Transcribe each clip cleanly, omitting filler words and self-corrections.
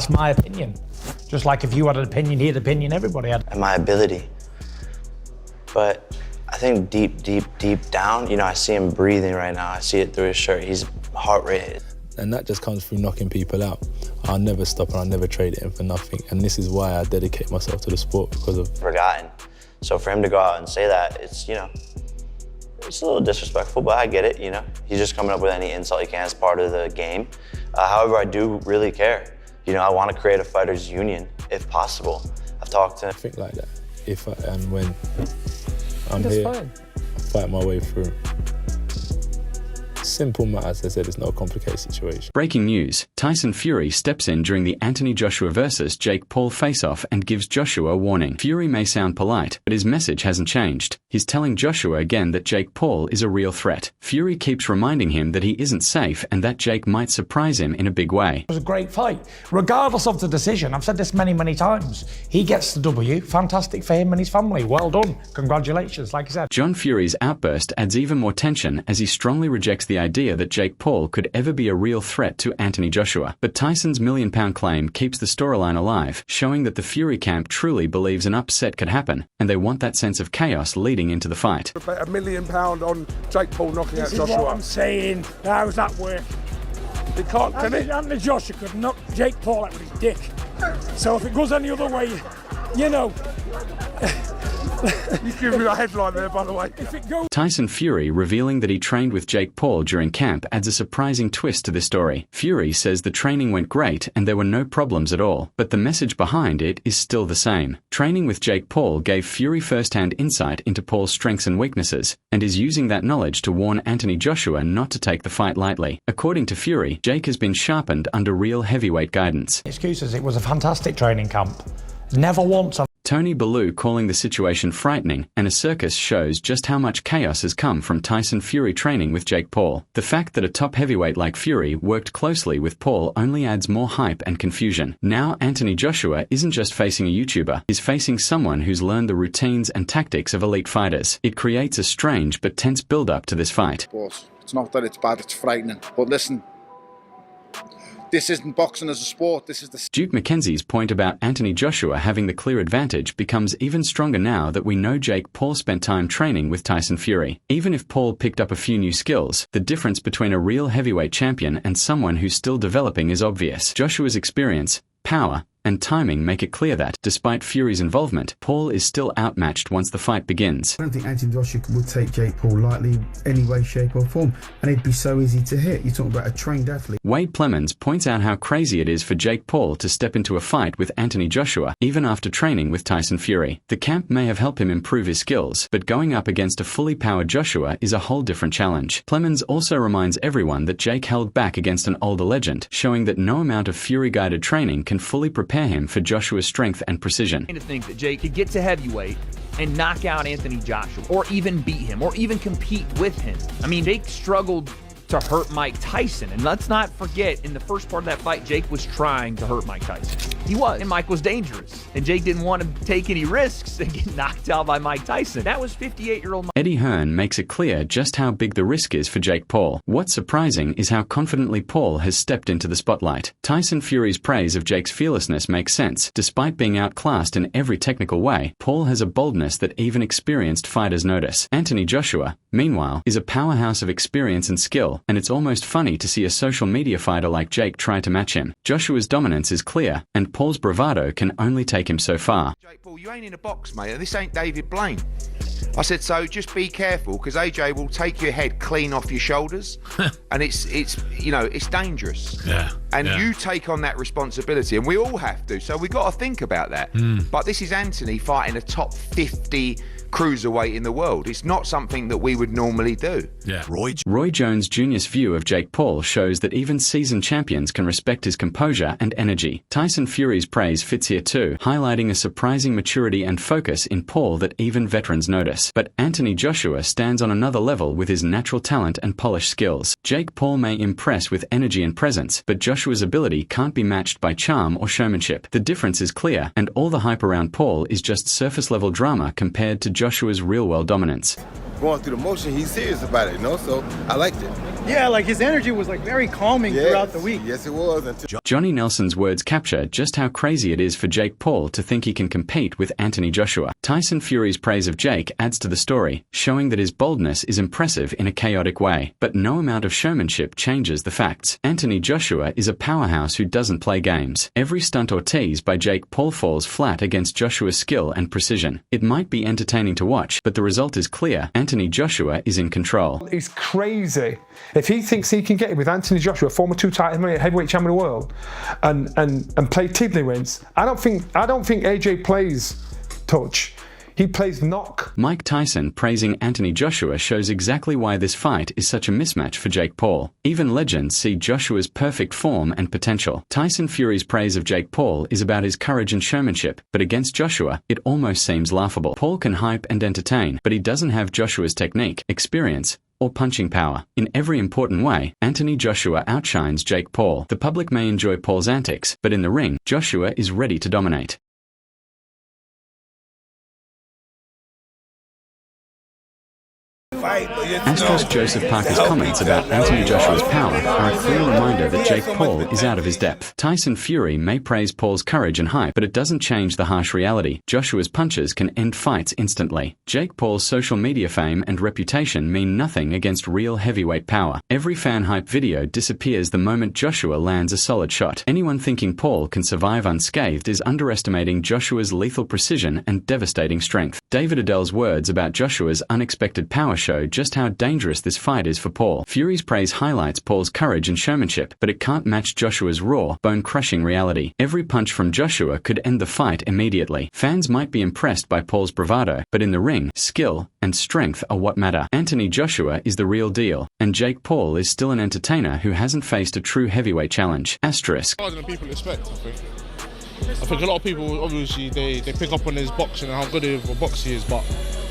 That's my opinion. Just like if you had an opinion, he had an opinion, everybody had. And my ability. But I think deep down, you know, I see him breathing right now. I see it through his shirt. He's heart rate. And that just comes through knocking people out. I'll never stop and I'll never trade it in for nothing. And this is why I dedicate myself to the sport, because of... Forgotten. So for him to go out and say that, it's, you know, it's a little disrespectful, but I get it, you know. He's just coming up with any insult he can as part of the game. However, I do really care. You know, I want to create a fighters union, if possible. I've talked to... I think like that. If and when I'm That's here, fine. I fight my way through. Simple matter, as I said, it's not a complicated situation. Breaking news, Tyson Fury steps in during the Anthony Joshua versus Jake Paul face-off and gives Joshua a warning. Fury may sound polite, but his message hasn't changed. He's telling Joshua again that Jake Paul is a real threat. Fury keeps reminding him that he isn't safe and that Jake might surprise him in a big way. It was a great fight. Regardless of the decision, I've said this many times, he gets the W. Fantastic for him and his family. Well done. Congratulations, like I said. John Fury's outburst adds even more tension as he strongly rejects the idea that Jake Paul could ever be a real threat to Anthony Joshua. But Tyson's million-pound claim keeps the storyline alive, showing that the Fury camp truly believes an upset could happen, and they want that sense of chaos leading into the fight. Bet £1 million on Jake Paul knocking out Joshua. This is what I'm saying. How does that work? He can't, can he? Anthony Joshua could knock Jake Paul out with his dick. So if it goes any other way, you know... You give me a headline there, by the way. Tyson Fury revealing that he trained with Jake Paul during camp adds a surprising twist to this story. Fury says the training went great and there were no problems at all, but the message behind it is still the same. Training with Jake Paul gave Fury first-hand insight into Paul's strengths and weaknesses, and is using that knowledge to warn Anthony Joshua not to take the fight lightly. According to Fury, Jake has been sharpened under real heavyweight guidance. Excuses, it was a fantastic training camp. Never once have... Tony Bellew calling the situation frightening, and a circus shows just how much chaos has come from Tyson Fury training with Jake Paul. The fact that a top heavyweight like Fury worked closely with Paul only adds more hype and confusion. Now Anthony Joshua isn't just facing a YouTuber, he's facing someone who's learned the routines and tactics of elite fighters. It creates a strange but tense build-up to this fight. But it's not that it's bad, it's frightening. But listen, this isn't boxing as a sport, this is the... Duke McKenzie's point about Anthony Joshua having the clear advantage becomes even stronger now that we know Jake Paul spent time training with Tyson Fury. Even if Paul picked up a few new skills, the difference between a real heavyweight champion and someone who's still developing is obvious. Joshua's experience, power, and timing make it clear that, despite Fury's involvement, Paul is still outmatched once the fight begins. I don't think Anthony Joshua would take Jake Paul lightly any way, shape or form, and it'd be so easy to hit. You're talking about a trained athlete. Wade Plemons points out how crazy it is for Jake Paul to step into a fight with Anthony Joshua, even after training with Tyson Fury. The camp may have helped him improve his skills, but going up against a fully powered Joshua is a whole different challenge. Plemons also reminds everyone that Jake held back against an older legend, showing that no amount of Fury-guided training can fully prepare him for Joshua's strength and precision. To think that Jake could get to heavyweight and knock out Anthony Joshua, or even beat him, or even compete with him. I mean, Jake struggled to hurt Mike Tyson, and let's not forget, in the first part of that fight, Jake was trying to hurt Mike Tyson. He was, and Mike was dangerous, and Jake didn't want to take any risks and get knocked out by Mike Tyson. That was 58-year-old Mike. Eddie Hearn makes it clear just how big the risk is for Jake Paul. What's surprising is how confidently Paul has stepped into the spotlight. Tyson Fury's praise of Jake's fearlessness makes sense. Despite being outclassed in every technical way, Paul has a boldness that even experienced fighters notice. Anthony Joshua, meanwhile, is a powerhouse of experience and skill, and it's almost funny to see a social media fighter like Jake try to match him. Joshua's dominance is clear, and Paul's bravado can only take him so far. Jake Paul, you ain't in a box, mate. This ain't David Blaine. I said, so just be careful, because AJ will take your head clean off your shoulders, and it's you know, it's dangerous. Yeah. And you take on that responsibility, and we all have to. So we got to think about that. But this is Anthony fighting a top 50 cruiserweight in the world. It's not something that we would normally do. Yeah. Roy Jones Jr.'s view of Jake Paul shows that even seasoned champions can respect his composure and energy. Tyson Fury's praise fits here too, highlighting a surprising maturity and focus in Paul that even veterans notice. boldness. But Anthony Joshua stands on another level with his natural talent and polished skills. Jake Paul may impress with energy and presence, but Joshua's ability can't be matched by charm or showmanship. The difference is clear, and all the hype around Paul is just surface-level drama compared to Joshua's real-world dominance. Going through the motion, he's serious about it, so I liked it. Yeah, like his energy was like very calming throughout the week. Yes, it was. Johnny Nelson's words capture just how crazy it is for Jake Paul to think he can compete with Anthony Joshua. Tyson Fury's praise of Jake adds to the story, showing that his boldness is impressive in a chaotic way. But no amount of showmanship changes the facts. Anthony Joshua is a powerhouse who doesn't play games. Every stunt or tease by Jake Paul falls flat against Joshua's skill and precision. It might be entertaining to watch, but the result is clear. Anthony Joshua is in control. It's crazy. If he thinks he can get it with Anthony Joshua, former two-time heavyweight champion of the world, and play tiddlywinks, I don't think AJ plays touch. He plays knock. Mike Tyson praising Anthony Joshua shows exactly why this fight is such a mismatch for Jake Paul. Even legends see Joshua's perfect form and potential. Tyson Fury's praise of Jake Paul is about his courage and showmanship, but against Joshua, it almost seems laughable. Paul can hype and entertain, but he doesn't have Joshua's technique, experience, or punching power. In every important way, Anthony Joshua outshines Jake Paul. The public may enjoy Paul's antics, but in the ring, Joshua is ready to dominate. Astros Joseph Parker's comments about Anthony Joshua's power are a clear reminder that Jake Paul is out of his depth. Tyson Fury may praise Paul's courage and hype, but it doesn't change the harsh reality. Joshua's punches can end fights instantly. Jake Paul's social media fame and reputation mean nothing against real heavyweight power. Every fan hype video disappears the moment Joshua lands a solid shot. Anyone thinking Paul can survive unscathed is underestimating Joshua's lethal precision and devastating strength. David Adele's words about Joshua's unexpected power show just how dangerous this fight is for Paul. Fury's praise highlights Paul's courage and showmanship, but it can't match Joshua's raw, bone-crushing reality. Every punch from Joshua could end the fight immediately. Fans might be impressed by Paul's bravado, but in the ring, skill and strength are what matter. Anthony Joshua is the real deal, and Jake Paul is still an entertainer who hasn't faced a true heavyweight challenge. Asterisk. Harder than people expect, I think a lot of people, obviously, they pick up on his boxing and how good of a boxer he is, but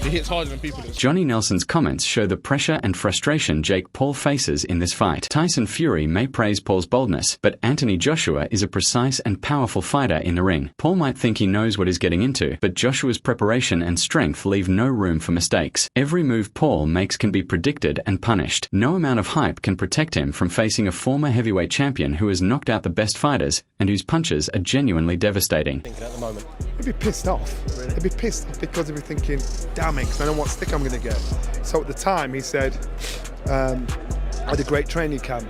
he hits harder than people expect. Johnny Nelson's comments show the pressure and frustration Jake Paul faces in this fight. Tyson Fury may praise Paul's boldness, but Anthony Joshua is a precise and powerful fighter in the ring. Paul might think he knows what he's getting into, but Joshua's preparation and strength leave no room for mistakes. Every move Paul makes can be predicted and punished. No amount of hype can protect him from facing a former heavyweight champion who has knocked out the best fighters and whose punches are genuinely devastating. He'd be pissed off. He'd be pissed off because he'd be thinking, damn it, because I know what stick I'm going to get. So at the time he said, I had a great training camp.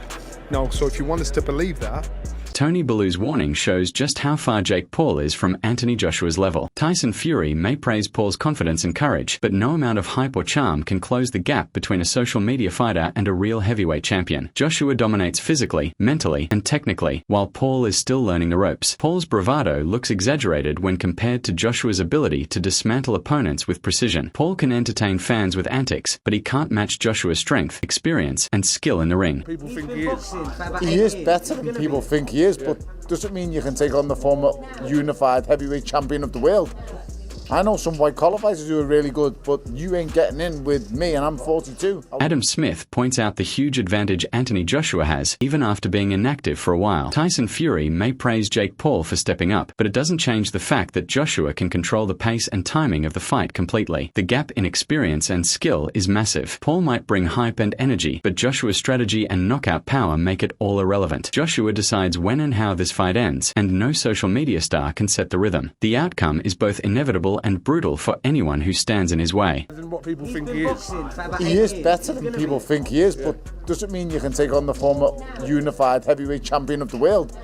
No, so if you want us to believe that, Tony Bellew's warning shows just how far Jake Paul is from Anthony Joshua's level. Tyson Fury may praise Paul's confidence and courage, but no amount of hype or charm can close the gap between a social media fighter and a real heavyweight champion. Joshua dominates physically, mentally, and technically, while Paul is still learning the ropes. Paul's bravado looks exaggerated when compared to Joshua's ability to dismantle opponents with precision. Paul can entertain fans with antics, but he can't match Joshua's strength, experience, and skill in the ring. people think he is. He is better than people think he is, but doesn't mean you can take on the former unified heavyweight champion of the world. I know some white-collar fighters who are really good, but you ain't getting in with me, and I'm 42. Adam Smith points out the huge advantage Anthony Joshua has, even after being inactive for a while. Tyson Fury may praise Jake Paul for stepping up, but it doesn't change the fact that Joshua can control the pace and timing of the fight completely. The gap in experience and skill is massive. Paul might bring hype and energy, but Joshua's strategy and knockout power make it all irrelevant. Joshua decides when and how this fight ends, and no social media star can set the rhythm. The outcome is both inevitable and brutal for anyone who stands in his way. What people think he is. He is better than people think he is, but doesn't mean you can take on the former unified heavyweight champion of the world.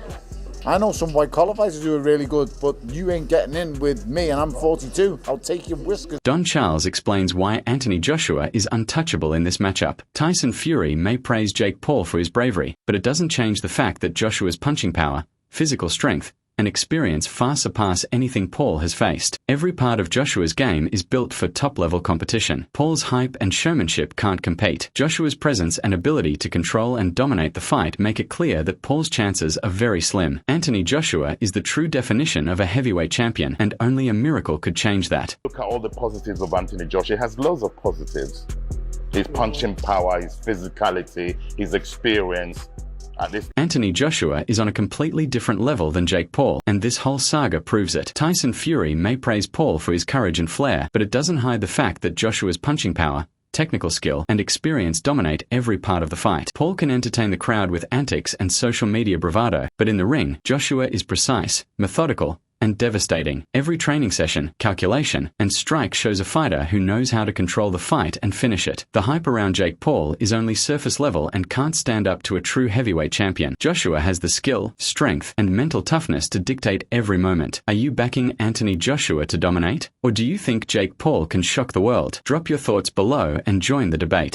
I know some white-collar fighters who are really good, but you ain't getting in with me, and I'm 42. I'll take your whiskers. Don Charles explains why Anthony Joshua is untouchable in this matchup. Tyson Fury may praise Jake Paul for his bravery, but it doesn't change the fact that Joshua's punching power, physical strength, and experience far surpass anything Paul has faced. Every part of Joshua's game is built for top-level competition. Paul's hype and showmanship can't compete. Joshua's presence and ability to control and dominate the fight make it clear that Paul's chances are very slim. Anthony Joshua is the true definition of a heavyweight champion, and only a miracle could change that. Look at all the positives of Anthony Joshua. He has loads of positives. His punching power, his physicality, his experience. Anthony Joshua is on a completely different level than Jake Paul, and this whole saga proves it. Tyson Fury may praise Paul for his courage and flair, but it doesn't hide the fact that Joshua's punching power, technical skill, and experience dominate every part of the fight. Paul can entertain the crowd with antics and social media bravado, but in the ring, Joshua is precise, methodical, and devastating. Every training session, calculation, and strike shows a fighter who knows how to control the fight and finish it. The hype around Jake Paul is only surface level and can't stand up to a true heavyweight champion. Joshua has the skill, strength, and mental toughness to dictate every moment. Are you backing Anthony Joshua to dominate? Or do you think Jake Paul can shock the world? Drop your thoughts below and join the debate.